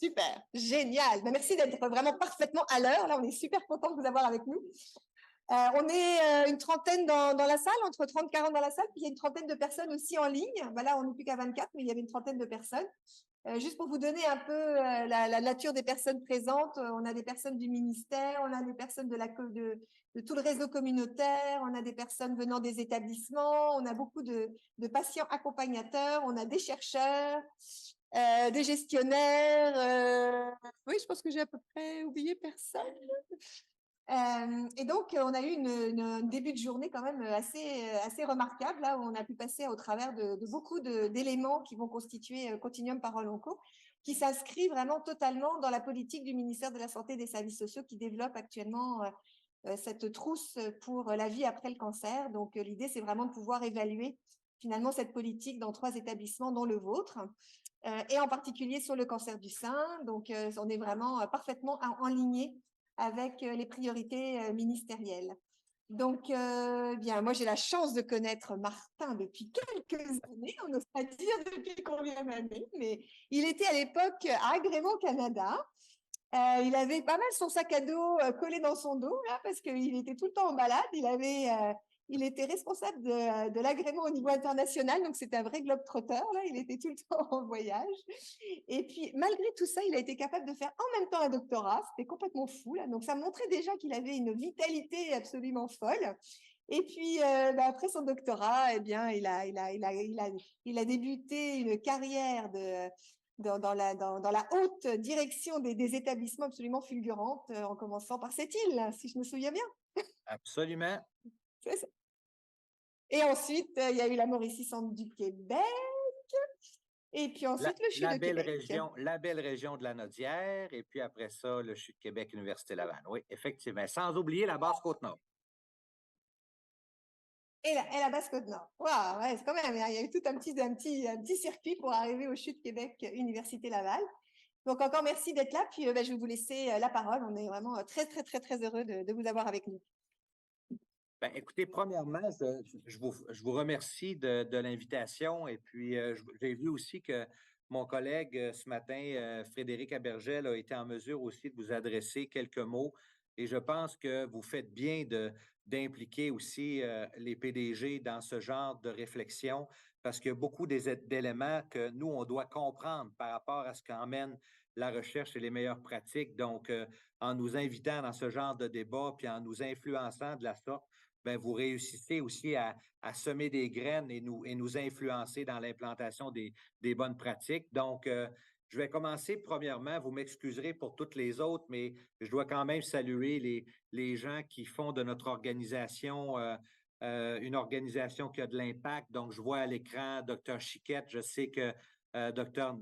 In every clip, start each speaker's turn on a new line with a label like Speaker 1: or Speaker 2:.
Speaker 1: Super, génial. Ben, merci d'être vraiment parfaitement à l'heure. Là, on est super content de vous avoir avec nous. On est une trentaine dans la salle, entre 30 et 40 dans la salle, puis il y a une trentaine de personnes aussi en ligne. Ben là, on n'est plus qu'à 24, mais il y avait une trentaine de personnes. Juste pour vous donner un peu la nature des personnes présentes, on a des personnes du ministère, on a des personnes de tout le réseau communautaire, on a des personnes venant des établissements, on a beaucoup de patients accompagnateurs, on a des chercheurs, des gestionnaires. Oui, je pense que j'ai à peu près oublié personne. Et donc, on a eu un début de journée quand même assez remarquable, là, où on a pu passer au travers de beaucoup d'éléments qui vont constituer Continuum Parole Onco, qui s'inscrit vraiment totalement dans la politique du ministère de la Santé et des Services sociaux qui développe actuellement cette trousse pour la vie après le cancer. Donc, l'idée, c'est vraiment de pouvoir évaluer finalement cette politique dans 3 établissements, dont le vôtre, et en particulier sur le cancer du sein. Donc, on est vraiment parfaitement en lignée avec les priorités ministérielles. Donc, bien, moi, j'ai la chance de connaître Martin depuis quelques années. On n'ose pas dire depuis combien d'années, mais il était à l'époque à Agrément Canada. Il avait pas mal son sac à dos collé dans son dos, là, parce qu'il était tout le temps en balade. Il était responsable de l'agrément au niveau international, donc c'était un vrai globe-trotter, là. Il était tout le temps en voyage. Et puis, malgré tout ça, il a été capable de faire en même temps un doctorat. C'était complètement fou, là. Donc, ça montrait déjà qu'il avait une vitalité absolument folle. Et puis, après son doctorat, eh bien, il a débuté une carrière dans la haute direction des établissements absolument fulgurante, en commençant par cette île, si je me souviens bien.
Speaker 2: Absolument.
Speaker 1: C'est ça. Et ensuite, il y a eu la Mauricie Centre du Québec. Et puis ensuite, le CHU de Québec.
Speaker 2: La belle région de la Nodière. Et puis après ça, le CHU de Québec, Université Laval. Oui, effectivement. Sans oublier la Basse-Côte-Nord.
Speaker 1: Et la Basse-Côte-Nord. Waouh, ouais, c'est quand même, il y a eu tout un petit circuit pour arriver au CHU de Québec, Université Laval. Donc, encore merci d'être là. Puis, je vais vous laisser la parole. On est vraiment très, très, très, très heureux de vous avoir avec nous.
Speaker 2: Ben, écoutez, premièrement, je vous remercie de l'invitation. Et puis, j'ai vu aussi que mon collègue ce matin, Frédéric Abergel, a été en mesure aussi de vous adresser quelques mots. Et je pense que vous faites bien d'impliquer aussi les PDG dans ce genre de réflexion parce qu'il y a beaucoup d'éléments que nous, on doit comprendre par rapport à ce qu'emmène la recherche et les meilleures pratiques. Donc, en nous invitant dans ce genre de débat, puis en nous influençant de la sorte, ben, vous réussissez aussi à semer des graines et nous influencer dans l'implantation des bonnes pratiques. Donc, je vais commencer premièrement, vous m'excuserez pour toutes les autres, mais je dois quand même saluer les gens qui font de notre organisation une organisation qui a de l'impact. Donc, je vois à l'écran Dr. Chiquette, je sais que Dr.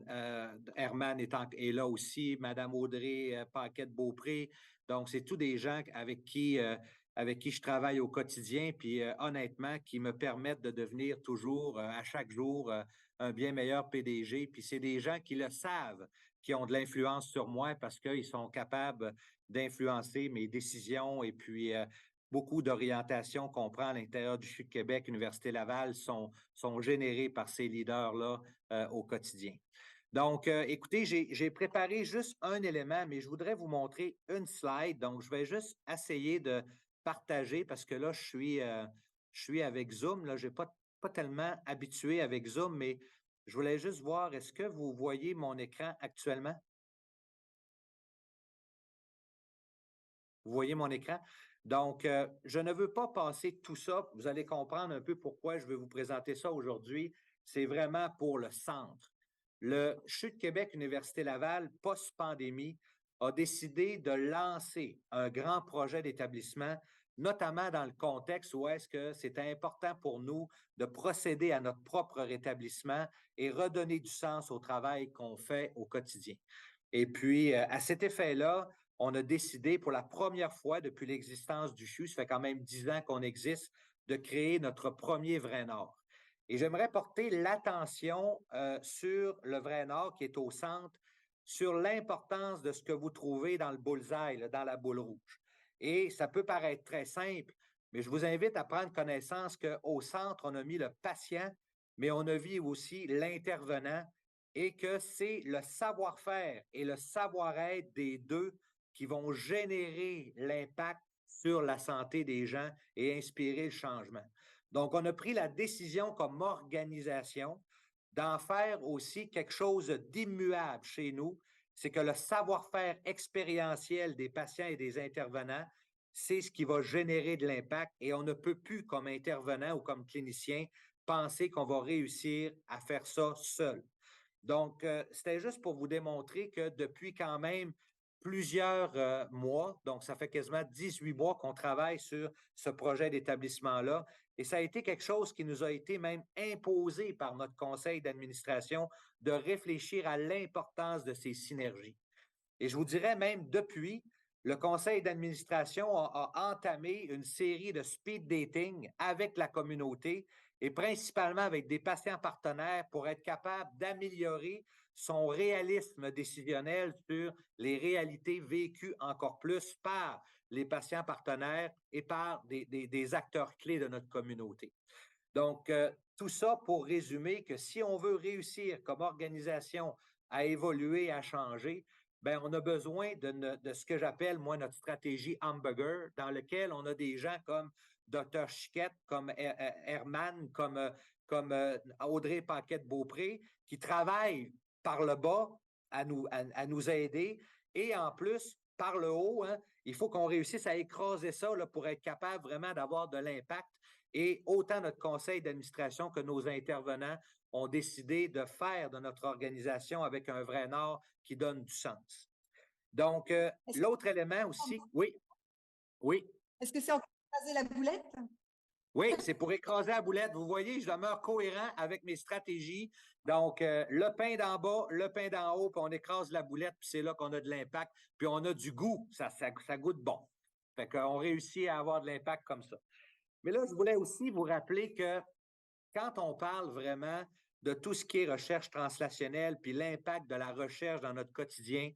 Speaker 2: Herman est là aussi, Mme Audrey Paquette-Beaupré. Donc, c'est tous des gens avec qui je travaille au quotidien, puis honnêtement, qui me permettent de devenir toujours, à chaque jour, un bien meilleur PDG. Puis c'est des gens qui le savent, qui ont de l'influence sur moi parce qu'ils sont capables d'influencer mes décisions et puis beaucoup d'orientations qu'on prend à l'intérieur du CHU de Québec, Université Laval, sont générées par ces leaders-là au quotidien. Donc, écoutez, j'ai préparé juste un élément, mais je voudrais vous montrer une slide. Donc, je vais juste essayer de partager parce que là, je suis avec Zoom. Là, je n'ai pas tellement habitué avec Zoom, mais je voulais juste voir, est-ce que vous voyez mon écran actuellement? Vous voyez mon écran? Donc, je ne veux pas passer tout ça. Vous allez comprendre un peu pourquoi je vais vous présenter ça aujourd'hui. C'est vraiment pour le centre. Le CHU de Québec, Université Laval, post-pandémie, a décidé de lancer un grand projet d'établissement, notamment dans le contexte où est-ce que c'est important pour nous de procéder à notre propre rétablissement et redonner du sens au travail qu'on fait au quotidien. Et puis, à cet effet-là, on a décidé pour la première fois depuis l'existence du CHU, ça fait quand même 10 ans qu'on existe, de créer notre premier Vrai Nord. Et j'aimerais porter l'attention sur le Vrai Nord qui est au centre, sur l'importance de ce que vous trouvez dans le bullseye, là, dans la boule rouge. Et ça peut paraître très simple, mais je vous invite à prendre connaissance qu'au centre, on a mis le patient, mais on a mis aussi l'intervenant et que c'est le savoir-faire et le savoir-être des deux qui vont générer l'impact sur la santé des gens et inspirer le changement. Donc, on a pris la décision comme organisation d'en faire aussi quelque chose d'immuable chez nous. C'est que le savoir-faire expérientiel des patients et des intervenants, c'est ce qui va générer de l'impact et on ne peut plus, comme intervenant ou comme clinicien, penser qu'on va réussir à faire ça seul. Donc, c'était juste pour vous démontrer que depuis quand même plusieurs mois, donc ça fait quasiment 18 mois qu'on travaille sur ce projet d'établissement-là, et ça a été quelque chose qui nous a été même imposé par notre conseil d'administration de réfléchir à l'importance de ces synergies. Et je vous dirais même depuis, le conseil d'administration a entamé une série de speed dating avec la communauté et principalement avec des patients partenaires pour être capable d'améliorer son réalisme décisionnel sur les réalités vécues encore plus par les patients partenaires et par des acteurs clés de notre communauté. Donc, tout ça pour résumer que si on veut réussir comme organisation à évoluer, à changer, ben on a besoin de ce que j'appelle, moi, notre stratégie hamburger, dans lequel on a des gens comme Dr. Chiquette, comme Herman, comme Audrey Paquette-Beaupré, qui travaillent par le bas à nous aider. Et en plus, par le haut, hein, il faut qu'on réussisse à écraser ça là, pour être capable vraiment d'avoir de l'impact. Et autant notre conseil d'administration que nos intervenants ont décidé de faire de notre organisation avec un vrai nord qui donne du sens. Donc, l'autre élément aussi, oui, oui.
Speaker 1: Est-ce que c'est encore écraser la boulette?
Speaker 2: Oui, c'est pour écraser la boulette. Vous voyez, je demeure cohérent avec mes stratégies. Donc, le pain d'en bas, le pain d'en haut, puis on écrase la boulette, puis c'est là qu'on a de l'impact, puis on a du goût. Ça goûte bon. Fait qu'on réussit à avoir de l'impact comme ça. Mais là, je voulais aussi vous rappeler que quand on parle vraiment de tout ce qui est recherche translationnelle, puis l'impact de la recherche dans notre quotidien,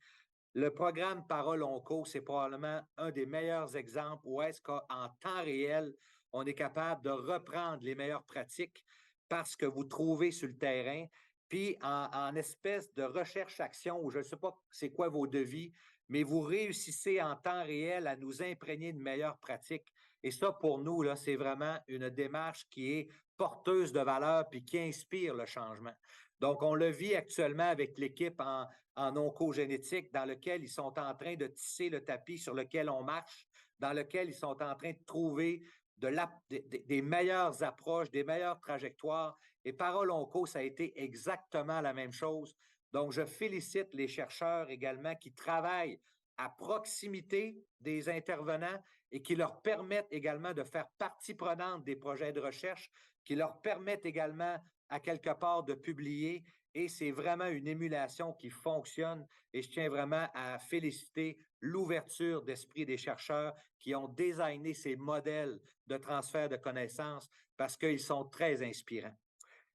Speaker 2: le programme Parole Onco, c'est probablement un des meilleurs exemples où est-ce qu'en temps réel, on est capable de reprendre les meilleures pratiques parce que vous trouvez sur le terrain, puis en espèce de recherche-action, où je ne sais pas c'est quoi vos devis, mais vous réussissez en temps réel à nous imprégner de meilleures pratiques. Et ça, pour nous, là, c'est vraiment une démarche qui est porteuse de valeur puis qui inspire le changement. Donc, on le vit actuellement avec l'équipe en oncogénétique dans lequel ils sont en train de tisser le tapis sur lequel on marche, dans lequel ils sont en train de trouver des meilleures approches, des meilleures trajectoires. Et Parole Onco, ça a été exactement la même chose. Donc, je félicite les chercheurs également qui travaillent à proximité des intervenants et qui leur permettent également de faire partie prenante des projets de recherche, qui leur permettent également à quelque part de publier. Et c'est vraiment une émulation qui fonctionne. Et je tiens vraiment à féliciter l'ouverture d'esprit des chercheurs qui ont designé ces modèles de transfert de connaissances parce qu'ils sont très inspirants.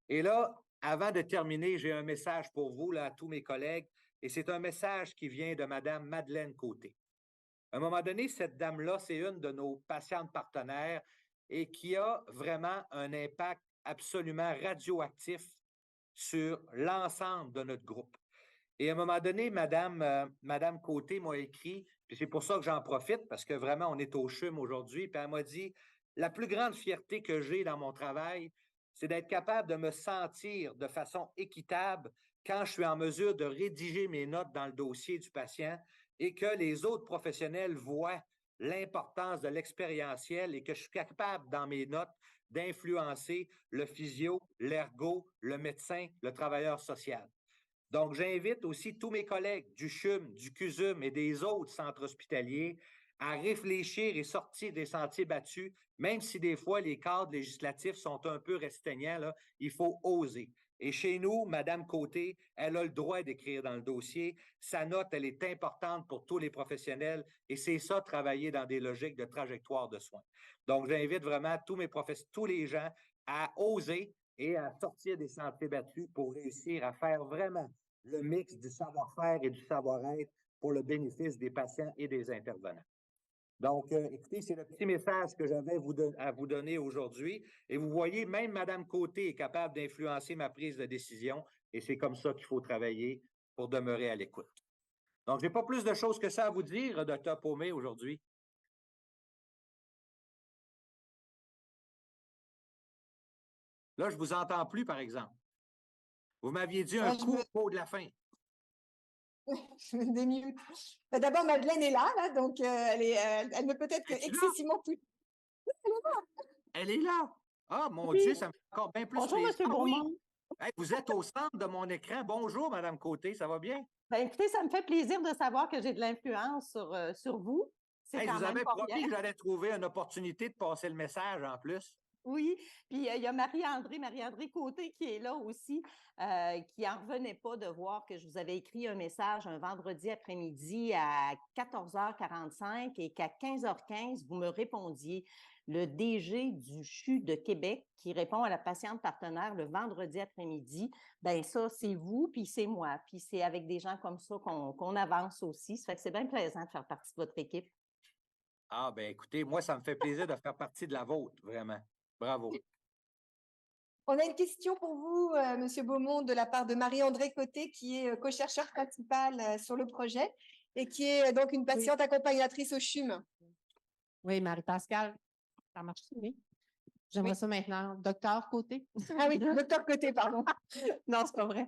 Speaker 2: Et là, avant de terminer, j'ai un message pour vous, là, à tous mes collègues, et c'est un message qui vient de Mme Madeleine Côté. À un moment donné, cette dame-là, c'est une de nos patientes partenaires et qui a vraiment un impact absolument radioactif sur l'ensemble de notre groupe. Et à un moment donné, Madame Côté m'a écrit, puis c'est pour ça que j'en profite, parce que vraiment, on est au CHUM aujourd'hui, puis elle m'a dit, la plus grande fierté que j'ai dans mon travail, c'est d'être capable de me sentir de façon équitable quand je suis en mesure de rédiger mes notes dans le dossier du patient et que les autres professionnels voient l'importance de l'expérientiel et que je suis capable, dans mes notes, d'influencer le physio, l'ergo, le médecin, le travailleur social. Donc, j'invite aussi tous mes collègues du CHUM, du CUSUM et des autres centres hospitaliers à réfléchir et sortir des sentiers battus, même si des fois les cadres législatifs sont un peu restreignants, là, il faut oser. Et chez nous, Mme Côté, elle a le droit d'écrire dans le dossier. Sa note, elle est importante pour tous les professionnels et c'est ça, travailler dans des logiques de trajectoire de soins. Donc, j'invite vraiment tous les gens à oser et à sortir des sentiers battus pour réussir à faire vraiment le mix du savoir-faire et du savoir-être pour le bénéfice des patients et des intervenants. Donc, écoutez, c'est le petit message que j'avais à vous donner aujourd'hui. Et vous voyez, même Mme Côté est capable d'influencer ma prise de décision. et c'est comme ça qu'il faut travailler pour demeurer à l'écoute. Donc, je n'ai pas plus de choses que ça à vous dire, Dr. Paumé, aujourd'hui. Là, je ne vous entends plus, par exemple. Vous m'aviez dit un court mot de la fin.
Speaker 1: Je me démute. D'abord, Madeleine est là, donc elle ne peut être excessivement plus.
Speaker 2: Elle est là. Ah, mon Dieu, ça me fait encore bien plus
Speaker 3: plaisir. Bonjour, M. Beaumont.
Speaker 2: Oui. Hey, vous êtes au centre de mon écran. Bonjour, Mme Côté, ça va bien?
Speaker 3: Ben, écoutez, ça me fait plaisir de savoir que j'ai de l'influence sur vous.
Speaker 2: Hey, je vous avais promis que j'allais trouver une opportunité de passer le message en plus.
Speaker 3: Oui, puis il y a Marie-André Côté qui est là aussi, qui n'en revenait pas de voir que je vous avais écrit un message un vendredi après-midi à 14h45 et qu'à 15h15, vous me répondiez. Le DG du CHU de Québec qui répond à la patiente partenaire le vendredi après-midi, bien ça, c'est vous, puis c'est moi. Puis c'est avec des gens comme ça qu'on avance aussi. Ça fait que c'est bien plaisant de faire partie de votre équipe.
Speaker 2: Ah, bien écoutez, moi, ça me fait plaisir de faire partie de la vôtre, vraiment. Bravo.
Speaker 1: On a une question pour vous, Monsieur Beaumont, de la part de Marie-André Côté, qui est co-chercheur principal sur le projet et qui est donc une patiente accompagnatrice au CHUM.
Speaker 4: Oui, Marie-Pascale, ça marche, oui. J'aimerais ça maintenant. Docteur Côté.
Speaker 1: Ah oui, docteur Côté, pardon.
Speaker 4: Non, c'est pas vrai.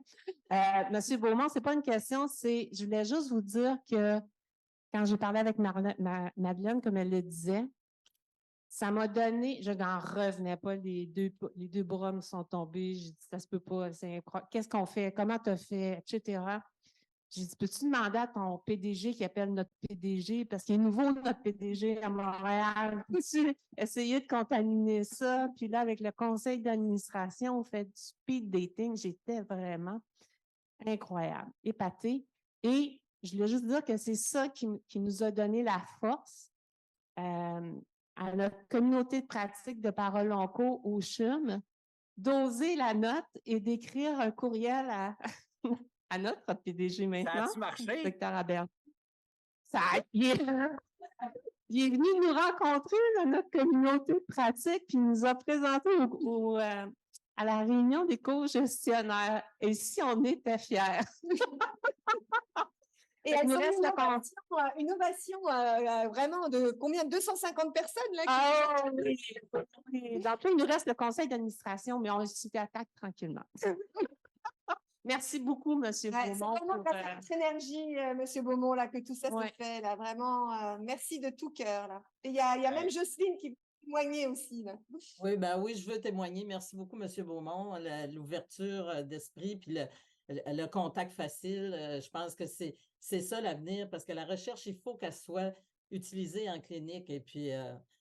Speaker 4: Monsieur Beaumont, c'est pas une question, je voulais juste vous dire que quand j'ai parlé avec Madeleine, comme elle le disait, ça m'a donné, je n'en revenais pas, les deux bras me sont tombés, j'ai dit, ça se peut pas, c'est incroyable. Qu'est-ce qu'on fait? Comment tu as fait? Etc. J'ai dit, peux-tu demander à ton PDG qui appelle notre PDG, parce qu'il est nouveau, notre PDG à Montréal, peux-tu essayer de contaminer ça? Puis là, avec le conseil d'administration, on fait du speed dating. J'étais vraiment incroyable, épatée. Et je voulais juste dire que c'est ça qui nous a donné la force à notre communauté de pratique de parole lonco au CHUM, d'oser la note et d'écrire un courriel à notre PDG maintenant.
Speaker 2: Ça a-tu marché?
Speaker 4: Docteur Abel. Il est venu nous rencontrer dans notre communauté de pratique puis il nous a présenté à la réunion des co-gestionnaires. Et si on était fiers.
Speaker 1: Et elles ont une ovation vraiment de combien? 250 personnes là?
Speaker 4: Oui. Donc là, il nous reste le conseil d'administration, mais on s'y attaque tranquillement. Merci beaucoup, M. Beaumont.
Speaker 1: C'est vraiment grâce à votre énergie, M. Beaumont, là, que tout ça s'est fait. Là. Vraiment, merci de tout cœur. Là. Et il y a même Jocelyne qui veut témoigner aussi. Là.
Speaker 5: Oui, je veux témoigner. Merci beaucoup, M. Beaumont. L'ouverture d'esprit puis le contact facile, je pense que c'est ça l'avenir parce que la recherche, il faut qu'elle soit utilisée en clinique. Et puis,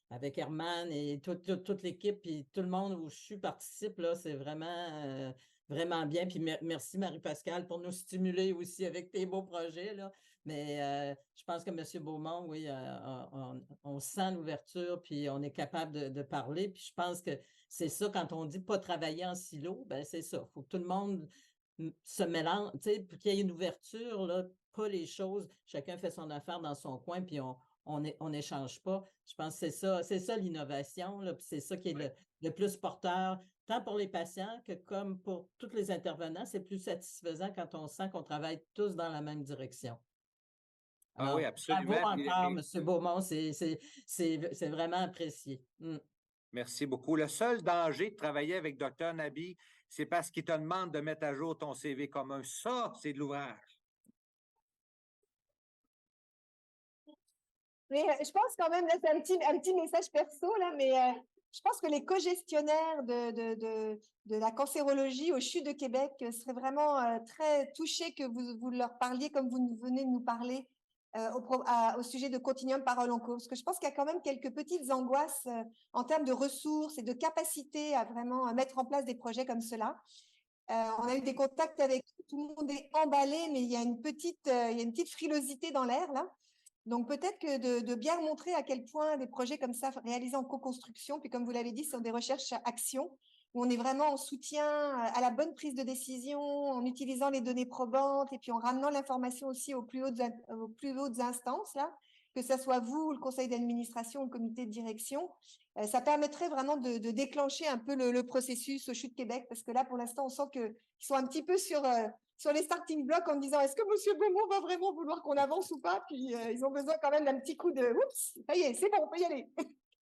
Speaker 5: avec Herman et toute l'équipe, puis tout le monde où je suis participe, là, c'est vraiment... vraiment bien. Puis merci Marie-Pascale pour nous stimuler aussi avec tes beaux projets. Là. Mais je pense que M. Beaumont, oui, on sent l'ouverture, puis on est capable de parler. Puis je pense que c'est ça, quand on dit pas travailler en silo, ben c'est ça. Il faut que tout le monde se mélange, tu sais, pour qu'il y ait une ouverture, là, pas les choses, chacun fait son affaire dans son coin, puis on n'échange pas. Je pense que c'est ça l'innovation, puis c'est ça qui est le plus porteur, tant pour les patients que comme pour tous les intervenants, c'est plus satisfaisant quand on sent qu'on travaille tous dans la même direction. Alors,
Speaker 2: oui, absolument.
Speaker 5: Bravo encore, M. Beaumont, c'est vraiment apprécié.
Speaker 2: Merci beaucoup. Le seul danger de travailler avec Dr. Nabi, c'est parce qu'il te demande de mettre à jour ton CV commun. Ça, c'est de l'ouvrage.
Speaker 1: Mais je pense quand même, là, c'est un petit message perso, là, mais je pense que les co-gestionnaires de la cancérologie au CHU de Québec seraient vraiment très touchés que vous leur parliez comme vous venez de nous parler au sujet de Continuum Parole en Cours. Parce que je pense qu'il y a quand même quelques petites angoisses en termes de ressources et de capacité à vraiment mettre en place des projets comme cela. On a eu des contacts avec tout le monde est emballé, mais il y a une petite frilosité dans l'air là. Donc, peut-être que de bien montrer à quel point des projets comme ça, réalisés en co-construction, puis comme vous l'avez dit, ce sont des recherches-actions, où on est vraiment en soutien à la bonne prise de décision, en utilisant les données probantes, et puis en ramenant l'information aussi aux plus hautes instances, là, que ce soit vous, le conseil d'administration, le comité de direction. Ça permettrait vraiment de déclencher un peu le processus au CHU de Québec, parce que là, pour l'instant, on sent qu'ils sont un petit peu sur les starting blocks en disant est-ce que M. Beaumont va vraiment vouloir qu'on avance ou pas? Puis ils ont besoin quand même d'un petit coup de oups, ça y est, c'est bon, on peut y aller.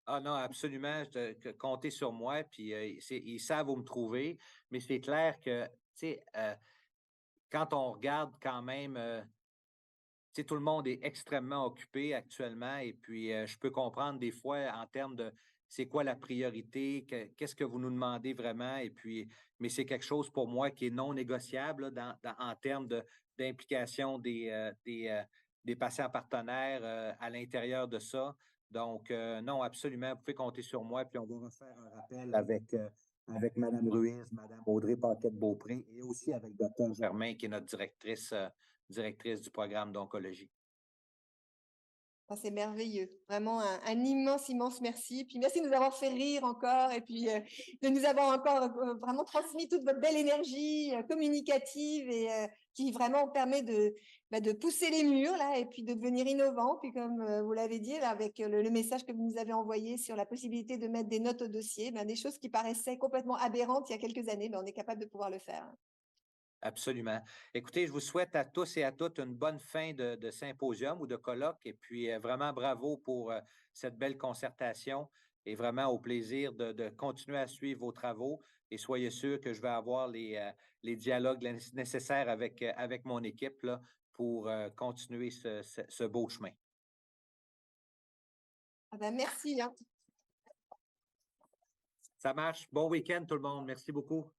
Speaker 2: Ah non, absolument. Comptez sur moi, puis ils savent où me trouver. Mais c'est clair que, tu sais, quand on regarde quand même, tu sais, tout le monde est extrêmement occupé actuellement. Et puis, je peux comprendre des fois en termes de c'est quoi la priorité, qu'est-ce que vous nous demandez vraiment. Et puis, mais c'est quelque chose pour moi qui est non négociable là, en termes d'implication des patients partenaires à l'intérieur de ça. Donc, non, absolument, vous pouvez compter sur moi, puis on va refaire un rappel avec Mme Ruiz, Mme Audrey Paquette-Beaupré et aussi avec Dr. Germain, qui est notre directrice du programme d'oncologie.
Speaker 1: Ah, c'est merveilleux. Vraiment un immense, immense merci. Puis merci de nous avoir fait rire encore et puis de nous avoir encore vraiment transmis toute votre belle énergie communicative et qui vraiment permet de pousser les murs là et puis de devenir innovant. Puis comme vous l'avez dit là, avec le message que vous nous avez envoyé sur la possibilité de mettre des notes au dossier, des choses qui paraissaient complètement aberrantes il y a quelques années, on est capable de pouvoir le faire.
Speaker 2: Absolument. Écoutez, je vous souhaite à tous et à toutes une bonne fin de symposium ou de colloque et puis vraiment bravo pour cette belle concertation et vraiment au plaisir de continuer à suivre vos travaux et soyez sûrs que je vais avoir les dialogues nécessaires avec mon équipe là, pour continuer ce beau chemin.
Speaker 1: Ah merci.
Speaker 2: Ça marche. Bon week-end tout le monde. Merci beaucoup.